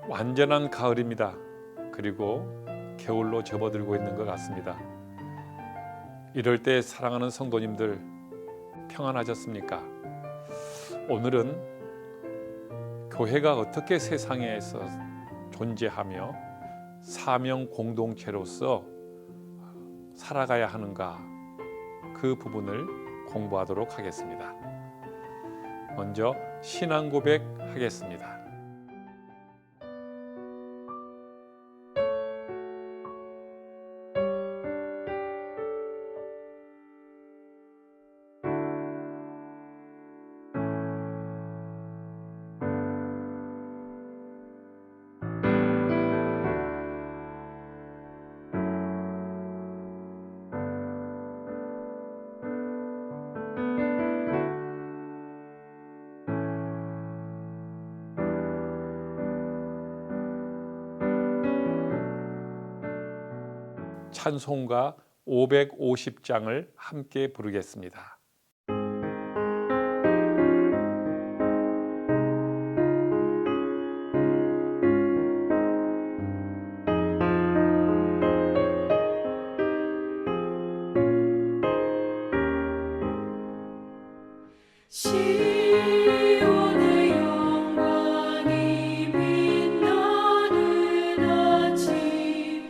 완전한 가을입니다. 그리고 겨울로 접어들고 있는 것 같습니다. 이럴 때 사랑하는 성도님들 평안하셨습니까? 오늘은 교회가 어떻게 세상에서 존재하며 사명 공동체로서 살아가야 하는가, 그 부분을 공부하도록 하겠습니다. 먼저 신앙 고백 하겠습니다. 찬송가 550장을 함께 부르겠습니다. 시온의 영광이 빛나는 아침,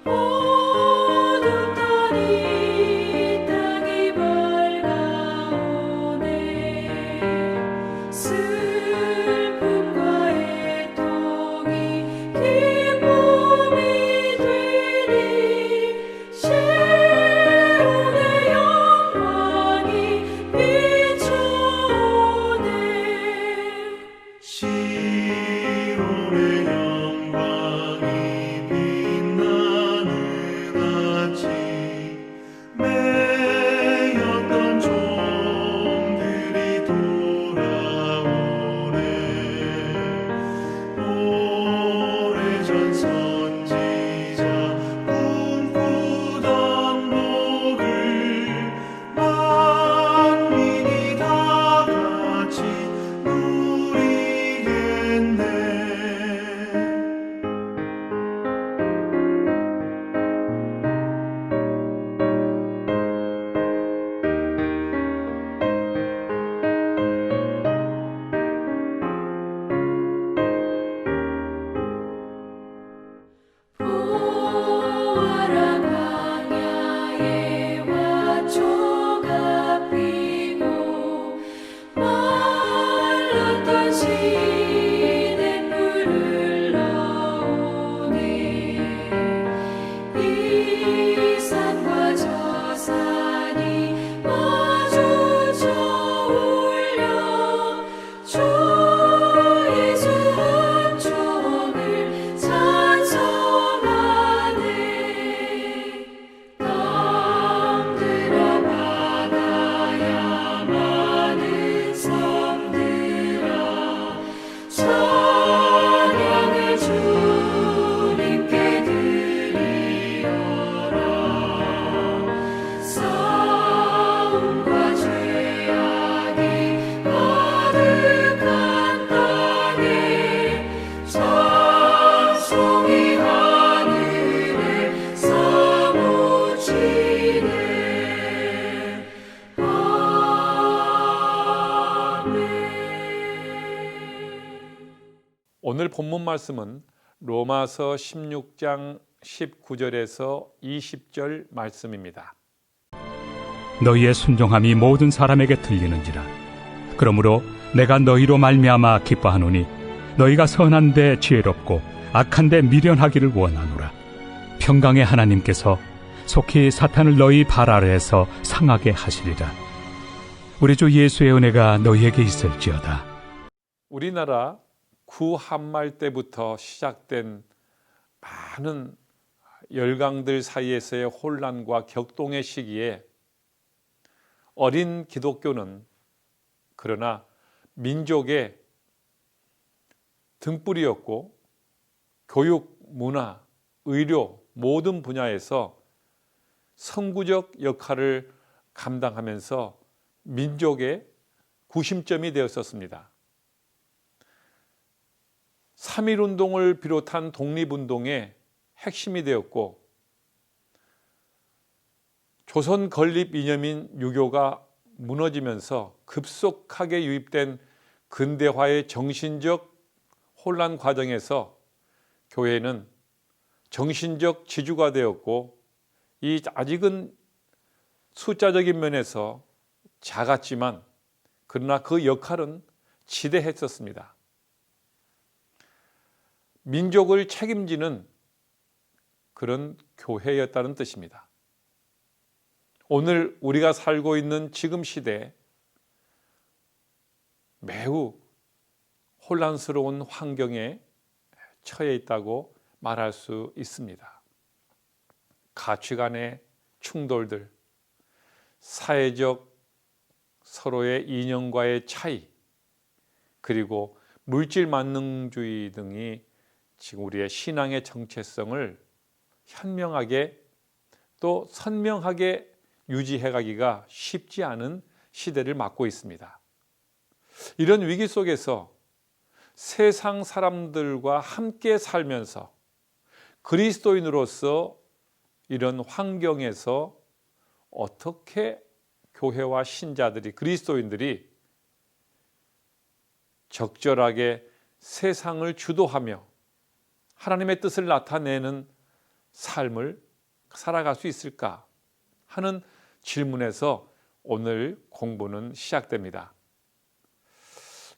어둡던 이 땅이 밝아오네. 슬픔과 애통이 기쁨이 되니, 시온의 영광이 시온의 영광이 빛나는 아침, 매였던 종들이 돌아오네. 오래전 선지자 꿈꾸던 복을 만민이 다 같이 누리겠네. 보아라 광야에 화초가 피고, 말랐던 시냇물을 흘러오네. 이 산과 저 산이 마주쳐 울려 주 예수 은총을 찬송하네. 땅들아 바다야 많은 섬들아, 찬양을 주님께 드리어라. 싸움과 죄악이 가득한 땅에 찬송이 하늘에 사무치네. 오늘 본문 말씀은 로마서 16장 19절에서 20절 말씀입니다. 너희의 순종함이 모든 사람에게 들리는지라. 그러므로 내가 너희로 말미암아 기뻐하노니 너희가 선한데 지혜롭고 악한데 미련하기를 원하노라. 평강의 하나님께서 속히 사탄을 너희 발 아래에서 상하게 하시리라. 우리 주 예수의 은혜가 너희에게 있을지어다. 우리나라 구한말 때부터 시작된 많은 열강들 사이에서의 혼란과 격동의 시기에 어린 기독교는 그러나 민족의 등불이었고 교육, 문화, 의료 모든 분야에서 선구적 역할을 감당하면서 민족의 구심점이 되었었습니다. 3.1운동을 비롯한 독립운동의 핵심이 되었고, 조선 건립 이념인 유교가 무너지면서 급속하게 유입된 근대화의 정신적 혼란 과정에서 교회는 정신적 지주가 되었고, 이 아직은 숫자적인 면에서 작았지만 그러나 그 역할은 지대했었습니다. 민족을 책임지는 그런 교회였다는 뜻입니다. 오늘 우리가 살고 있는 지금 시대에 매우 혼란스러운 환경에 처해 있다고 말할 수 있습니다. 가치관의 충돌들, 사회적 서로의 이념과의 차이, 그리고 물질 만능주의 등이 지금 우리의 신앙의 정체성을 현명하게 또 선명하게 유지해 가기가 쉽지 않은 시대를 맞고 있습니다. 이런 위기 속에서 세상 사람들과 함께 살면서 그리스도인으로서 이런 환경에서 어떻게 교회와 신자들이, 그리스도인들이 적절하게 세상을 주도하며 하나님의 뜻을 나타내는 삶을 살아갈 수 있을까 하는 질문에서 오늘 공부는 시작됩니다.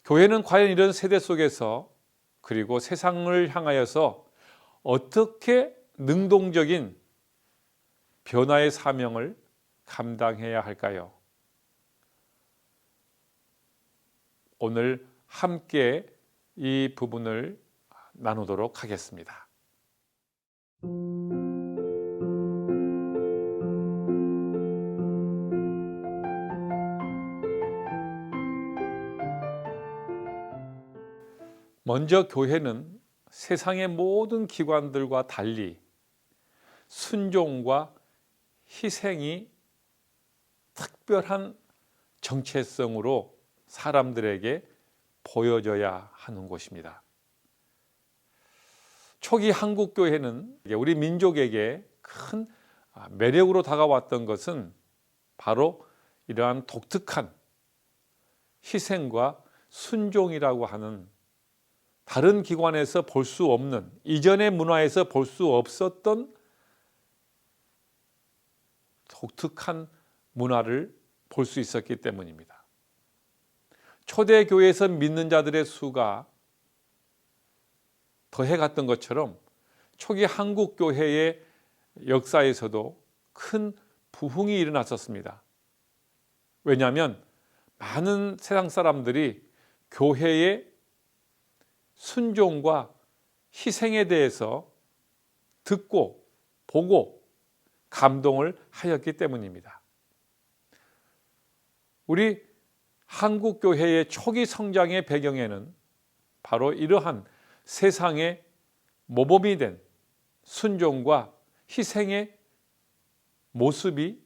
교회는 과연 이런 세대 속에서 그리고 세상을 향하여서 어떻게 능동적인 변화의 사명을 감당해야 할까요? 오늘 함께 이 부분을 나누도록 하겠습니다. 먼저 교회는 세상의 모든 기관들과 달리 순종과 희생이 특별한 정체성으로 사람들에게 보여져야 하는 곳입니다. 초기 한국 교회는 우리 민족에게 큰 매력으로 다가왔던 것은 바로 이러한 독특한 희생과 순종이라고 하는 다른 기관에서 볼 수 없는, 이전의 문화에서 볼 수 없었던 독특한 문화를 볼 수 있었기 때문입니다. 초대교회에서 믿는 자들의 수가 더해갔던 것처럼 초기 한국교회의 역사에서도 큰 부흥이 일어났었습니다. 왜냐하면 많은 세상 사람들이 교회의 순종과 희생에 대해서 듣고 보고 감동을 하였기 때문입니다. 우리 한국교회의 초기 성장의 배경에는 바로 이러한 세상의 모범이 된 순종과 희생의 모습이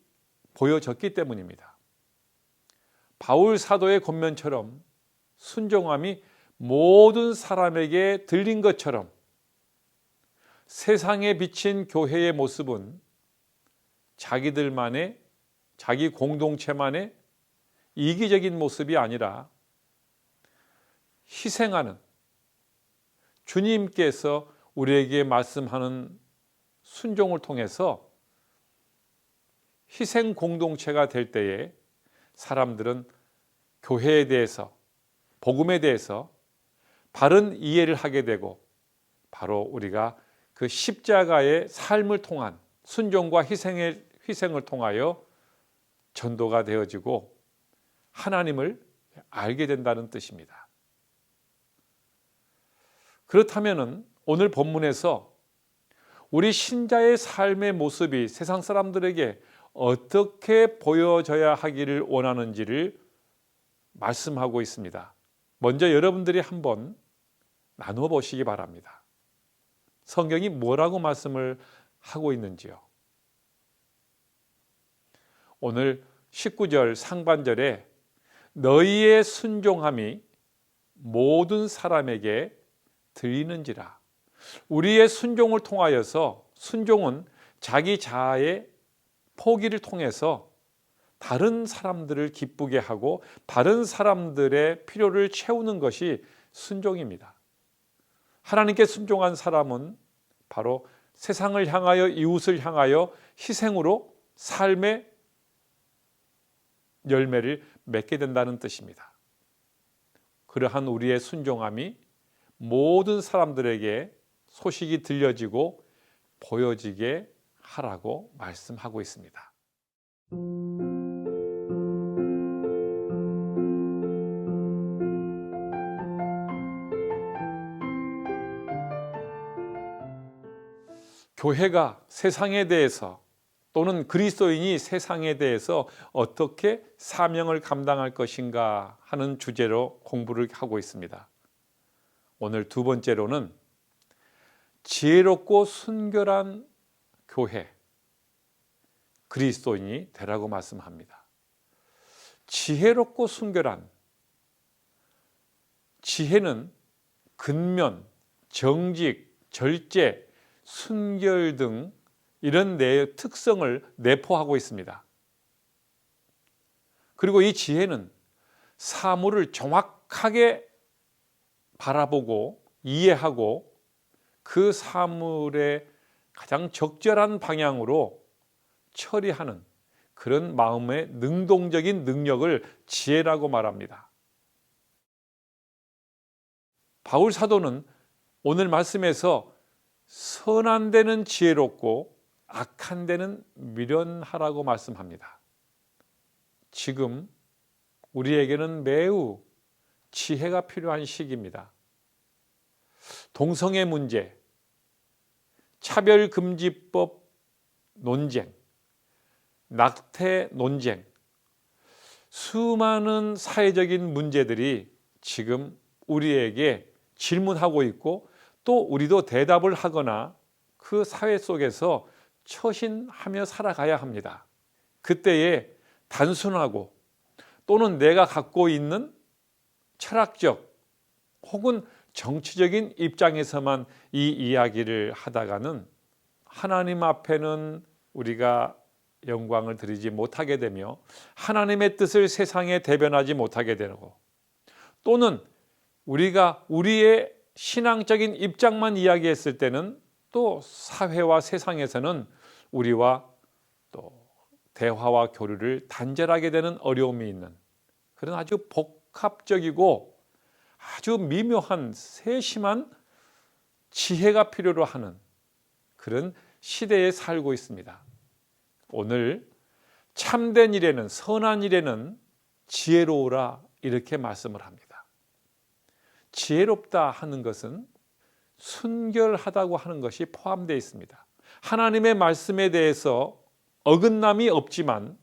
보여졌기 때문입니다. 바울 사도의 권면처럼 순종함이 모든 사람에게 들린 것처럼 세상에 비친 교회의 모습은 자기들만의, 자기 공동체만의 이기적인 모습이 아니라 희생하는, 주님께서 우리에게 말씀하는 순종을 통해서 희생 공동체가 될 때에 사람들은 교회에 대해서, 복음에 대해서 바른 이해를 하게 되고, 바로 우리가 그 십자가의 삶을 통한 순종과 희생을 통하여 전도가 되어지고 하나님을 알게 된다는 뜻입니다. 그렇다면 오늘 본문에서 우리 신자의 삶의 모습이 세상 사람들에게 어떻게 보여져야 하기를 원하는지를 말씀하고 있습니다. 먼저 여러분들이 한번 나누어 보시기 바랍니다. 성경이 뭐라고 말씀을 하고 있는지요. 오늘 19절 상반절에 너희의 순종함이 모든 사람에게 들리는지라. 우리의 순종을 통하여서, 순종은 자기 자아의 포기를 통해서 다른 사람들을 기쁘게 하고 다른 사람들의 필요를 채우는 것이 순종입니다. 하나님께 순종한 사람은 바로 세상을 향하여, 이웃을 향하여 희생으로 삶의 열매를 맺게 된다는 뜻입니다. 그러한 우리의 순종함이 모든 사람들에게 소식이 들려지고 보여지게 하라고 말씀하고 있습니다. 교회가 세상에 대해서, 또는 그리스도인이 세상에 대해서 어떻게 사명을 감당할 것인가 하는 주제로 공부를 하고 있습니다. 오늘 두 번째로는 지혜롭고 순결한 교회, 그리스도인이 되라고 말씀합니다. 지혜롭고 순결한, 지혜는 근면, 정직, 절제, 순결 등 이런 특성을 내포하고 있습니다. 그리고 이 지혜는 사물을 정확하게 바라보고 이해하고 그 사물의 가장 적절한 방향으로 처리하는 그런 마음의 능동적인 능력을 지혜라고 말합니다. 바울 사도는 오늘 말씀에서 선한 데는 지혜롭고 악한 데는 미련하라고 말씀합니다. 지금 우리에게는 매우 지혜가 필요한 시기입니다. 동성애 문제, 차별금지법 논쟁, 낙태 논쟁, 수많은 사회적인 문제들이 지금 우리에게 질문하고 있고, 또 우리도 대답을 하거나 그 사회 속에서 처신하며 살아가야 합니다. 그때에 단순하고 또는 내가 갖고 있는 철학적 혹은 정치적인 입장에서만 이 이야기를 하다가는 하나님 앞에는 우리가 영광을 드리지 못하게 되며 하나님의 뜻을 세상에 대변하지 못하게 되고, 또는 우리가 우리의 신앙적인 입장만 이야기했을 때는 또 사회와 세상에서는 우리와 또 대화와 교류를 단절하게 되는 어려움이 있는 그런 아주 복합적이고 아주 미묘한 세심한 지혜가 필요로 하는 그런 시대에 살고 있습니다. 오늘 참된 일에는, 선한 일에는 지혜로우라 이렇게 말씀을 합니다. 지혜롭다 하는 것은 순결하다고 하는 것이 포함되어 있습니다. 하나님의 말씀에 대해서 어긋남이 없지만,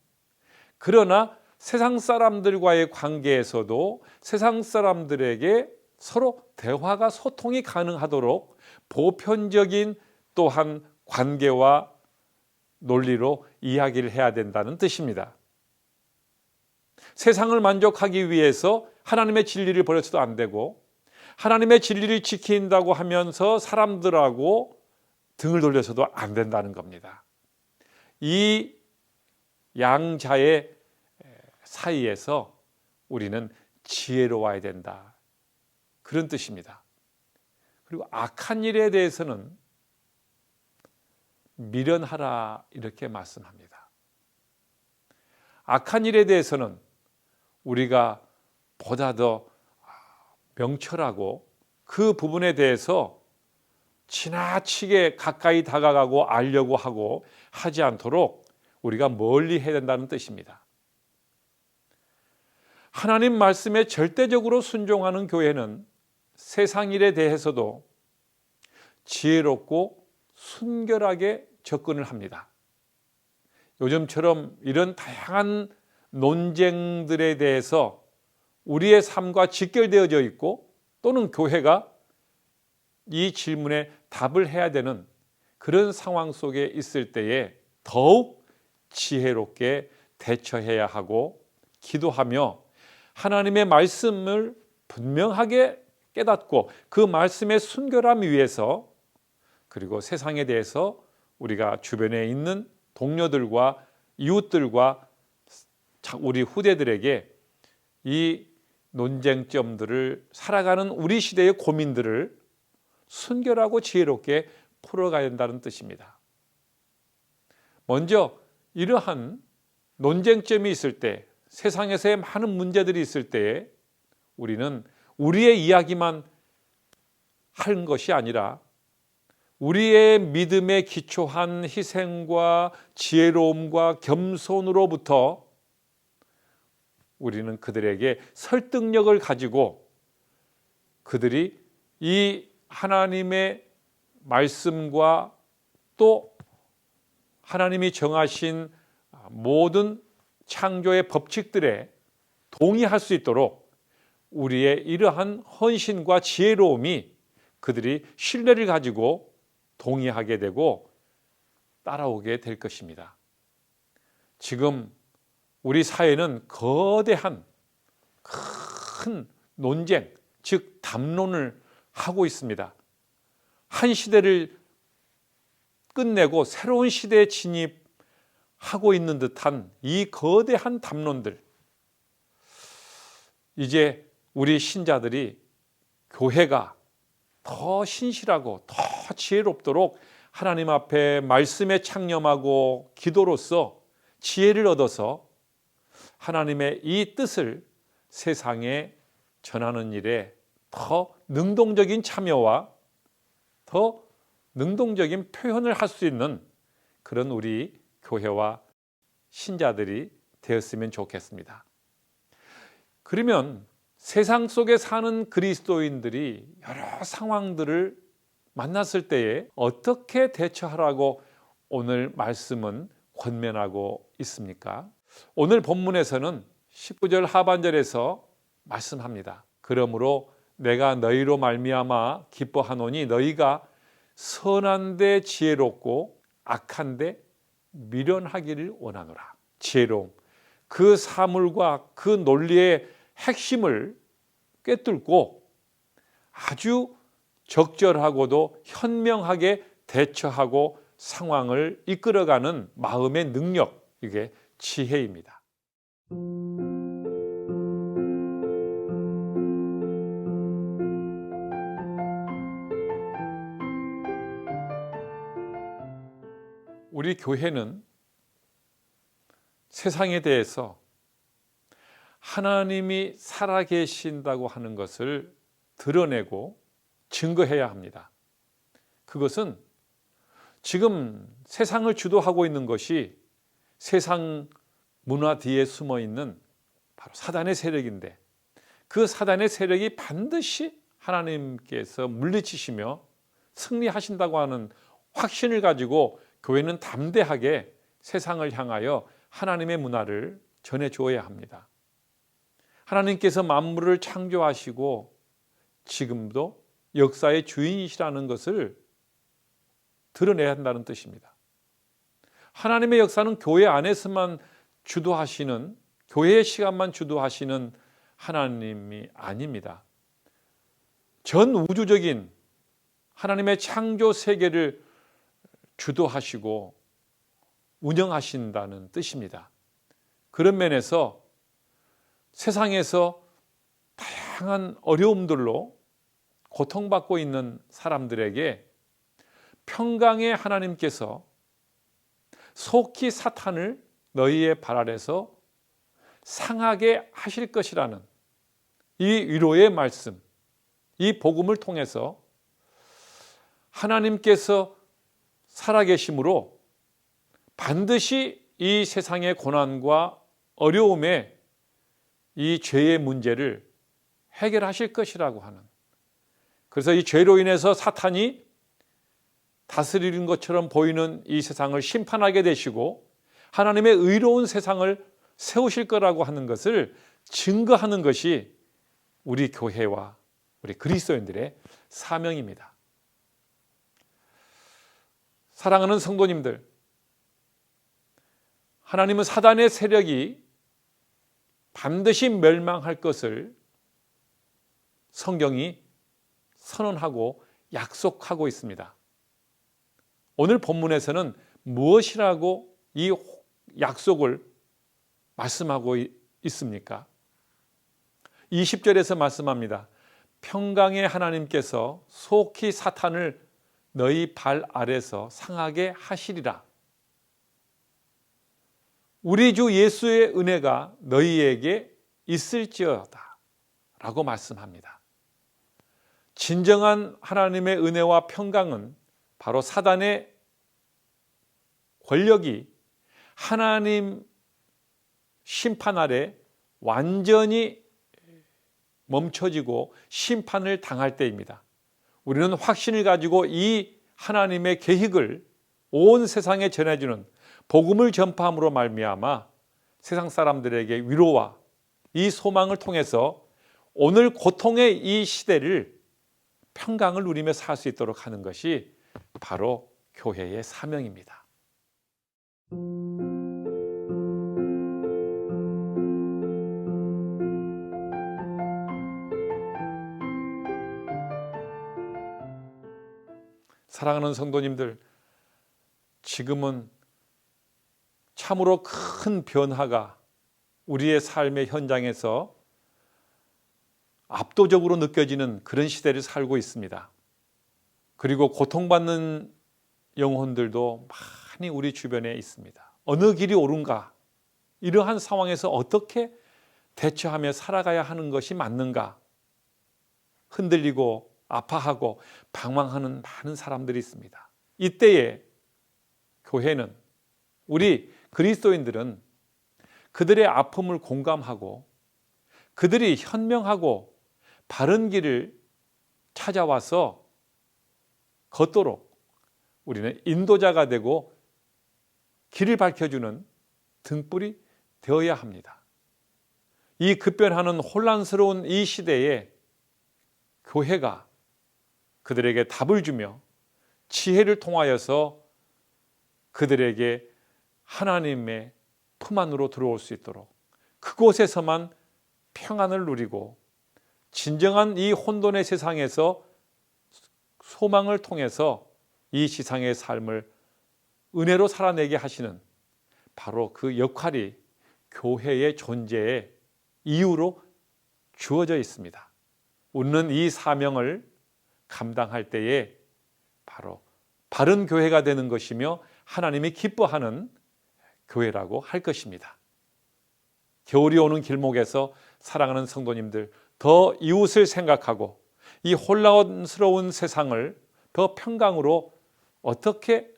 그러나 세상 사람들과의 관계에서도 세상 사람들에게 서로 대화가, 소통이 가능하도록 보편적인 또한 관계와 논리로 이야기를 해야 된다는 뜻입니다. 세상을 만족하기 위해서 하나님의 진리를 버려서도 안 되고, 하나님의 진리를 지킨다고 하면서 사람들하고 등을 돌려서도 안 된다는 겁니다. 이 양자의 사이에서 우리는 지혜로워야 된다, 그런 뜻입니다. 그리고 악한 일에 대해서는 미련하라 이렇게 말씀합니다. 악한 일에 대해서는 우리가 보다 더 명철하고 그 부분에 대해서 지나치게 가까이 다가가고 알려고 하고 하지 않도록 우리가 멀리 해야 된다는 뜻입니다. 하나님 말씀에 절대적으로 순종하는 교회는 세상 일에 대해서도 지혜롭고 순결하게 접근을 합니다. 요즘처럼 이런 다양한 논쟁들에 대해서 우리의 삶과 직결되어져 있고, 또는 교회가 이 질문에 답을 해야 되는 그런 상황 속에 있을 때에 더욱 지혜롭게 대처해야 하고 기도하며 하나님의 말씀을 분명하게 깨닫고 그 말씀의 순결함 위에서 그리고 세상에 대해서 우리가 주변에 있는 동료들과 이웃들과 우리 후대들에게 이 논쟁점들을 살아가는 우리 시대의 고민들을 순결하고 지혜롭게 풀어가야 한다는 뜻입니다. 먼저 이러한 논쟁점이 있을 때, 세상에서의 많은 문제들이 있을 때에 우리는 우리의 이야기만 하는 것이 아니라 우리의 믿음에 기초한 희생과 지혜로움과 겸손으로부터 우리는 그들에게 설득력을 가지고 그들이 이 하나님의 말씀과 또 하나님이 정하신 모든 창조의 법칙들에 동의할 수 있도록 우리의 이러한 헌신과 지혜로움이 그들이 신뢰를 가지고 동의하게 되고 따라오게 될 것입니다. 지금 우리 사회는 거대한 큰 논쟁, 즉 담론을 하고 있습니다. 한 시대를 끝내고 새로운 시대에 진입하고 있는 듯한 이 거대한 담론들, 이제 우리 신자들이 교회가 더 신실하고 더 지혜롭도록 하나님 앞에 말씀에 창념하고 기도로서 지혜를 얻어서 하나님의 이 뜻을 세상에 전하는 일에 더 능동적인 참여와 더 능동적인 표현을 할 수 있는 그런 우리 교회와 신자들이 되었으면 좋겠습니다. 그러면 세상 속에 사는 그리스도인들이 여러 상황들을 만났을 때에 어떻게 대처하라고 오늘 말씀은 권면하고 있습니까? 오늘 본문에서는 19절 하반절에서 말씀합니다. 그러므로 내가 너희로 말미암아 기뻐하노니 너희가 선한데 지혜롭고 악한데 미련하기를 원하노라. 지혜로움, 그 사물과 그 논리의 핵심을 꿰뚫고 아주 적절하고도 현명하게 대처하고 상황을 이끌어가는 마음의 능력, 이게 지혜입니다. 우리 교회는 세상에 대해서 하나님이 살아계신다고 하는 것을 드러내고 증거해야 합니다. 그것은 지금 세상을 주도하고 있는 것이 세상 문화 뒤에 숨어 있는 바로 사단의 세력인데, 그 사단의 세력이 반드시 하나님께서 물리치시며 승리하신다고 하는 확신을 가지고 교회는 담대하게 세상을 향하여 하나님의 문화를 전해 주어야 합니다. 하나님께서 만물을 창조하시고 지금도 역사의 주인이시라는 것을 드러내야 한다는 뜻입니다. 하나님의 역사는 교회 안에서만 주도하시는, 교회의 시간만 주도하시는 하나님이 아닙니다. 전 우주적인 하나님의 창조 세계를 주도하시고 운영하신다는 뜻입니다. 그런 면에서 세상에서 다양한 어려움들로 고통받고 있는 사람들에게 평강의 하나님께서 속히 사탄을 너희의 발 아래서 상하게 하실 것이라는 이 위로의 말씀, 이 복음을 통해서 하나님께서 살아계심으로 반드시 이 세상의 고난과 어려움에 이 죄의 문제를 해결하실 것이라고 하는, 그래서 이 죄로 인해서 사탄이 다스리는 것처럼 보이는 이 세상을 심판하게 되시고 하나님의 의로운 세상을 세우실 거라고 하는 것을 증거하는 것이 우리 교회와 우리 그리스도인들의 사명입니다. 사랑하는 성도님들, 하나님은 사단의 세력이 반드시 멸망할 것을 성경이 선언하고 약속하고 있습니다. 오늘 본문에서는 무엇이라고 이 약속을 말씀하고 있습니까? 20절에서 말씀합니다. 평강의 하나님께서 속히 사탄을 너희 발 아래서 상하게 하시리라. 우리 주 예수의 은혜가 너희에게 있을지어다 라고 말씀합니다. 진정한 하나님의 은혜와 평강은 바로 사단의 권력이 하나님 심판 아래 완전히 멈춰지고 심판을 당할 때입니다. 우리는 확신을 가지고 이 하나님의 계획을 온 세상에 전해주는 복음을 전파함으로 말미암아 세상 사람들에게 위로와 이 소망을 통해서 오늘 고통의 이 시대를 평강을 누리며 살 수 있도록 하는 것이 바로 교회의 사명입니다. 사랑하는 성도님들, 지금은 참으로 큰 변화가 우리의 삶의 현장에서 압도적으로 느껴지는 그런 시대를 살고 있습니다. 그리고 고통받는 영혼들도 많이 우리 주변에 있습니다. 어느 길이 옳은가? 이러한 상황에서 어떻게 대처하며 살아가야 하는 것이 맞는가? 흔들리고 아파하고 방황하는 많은 사람들이 있습니다. 이때에 교회는, 우리 그리스도인들은 그들의 아픔을 공감하고 그들이 현명하고 바른 길을 찾아와서 걷도록 우리는 인도자가 되고 길을 밝혀주는 등불이 되어야 합니다. 이 급변하는 혼란스러운 이 시대에 교회가 그들에게 답을 주며 지혜를 통하여서 그들에게 하나님의 품 안으로 들어올 수 있도록, 그곳에서만 평안을 누리고 진정한 이 혼돈의 세상에서 소망을 통해서 이 지상의 삶을 은혜로 살아내게 하시는 바로 그 역할이 교회의 존재의 이유로 주어져 있습니다. 우리는 이 사명을 감당할 때에 바로 바른 교회가 되는 것이며 하나님이 기뻐하는 교회라고 할 것입니다. 겨울이 오는 길목에서 사랑하는 성도님들, 더 이웃을 생각하고 이 혼란스러운 세상을 더 평강으로 어떻게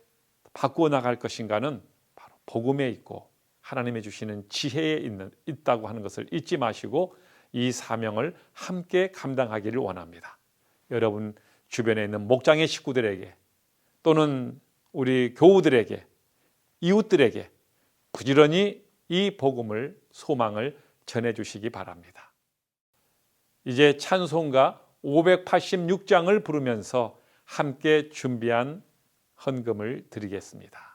바꾸어 나갈 것인가는 바로 복음에 있고 하나님이 주시는 지혜에 있다고 하는 것을 잊지 마시고 이 사명을 함께 감당하기를 원합니다. 여러분 주변에 있는 목장의 식구들에게 또는 우리 교우들에게, 이웃들에게 부지런히 이 복음을, 소망을 전해주시기 바랍니다. 이제 찬송가 586장을 부르면서 함께 준비한 헌금을 드리겠습니다.